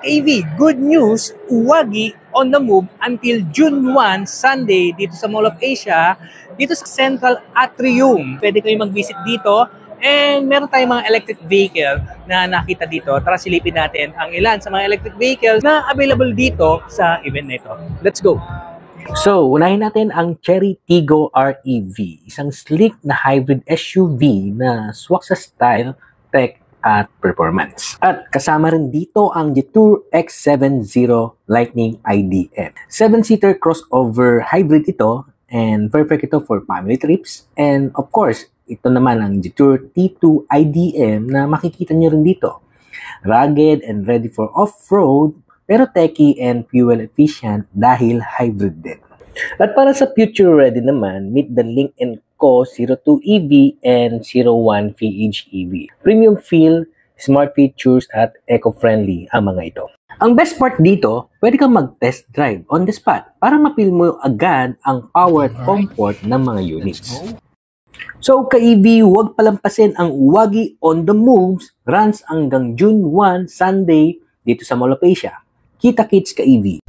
AV, good news, Uwagi on the move until June 1, Sunday, dito sa Mall of Asia, dito sa Central Atrium. Pwede kayo mag-visit dito and meron tayong mga electric vehicle na nakita dito. Tara silipin natin ang ilan sa mga electric vehicle na available dito sa event na ito. Let's go! So, unahin natin ang Chery Tiggo REV, isang sleek na hybrid SUV na swak sa style, tech, at performance. At kasama rin dito ang Jetour X70 Lightning IDM. 7-seater crossover hybrid ito and perfect ito for family trips. And of course, ito naman ang Jetour T2 IDM na makikita nyo rin dito. Rugged and ready for off-road pero techy and fuel efficient dahil hybrid din. At para sa future ready naman, meet the Lynk & Co 02 EV and 01 PHEV. Premium feel, smart features at eco-friendly ang mga ito. Ang best part dito, pwede kang mag-test drive on the spot para mapil mo agad ang power at comfort ng mga units. So ka-EV, huwag palampasin ang Uwagi on the Moves, runs hanggang June 1, Sunday, dito sa Mall of Asia. Kita-kits ka-EV!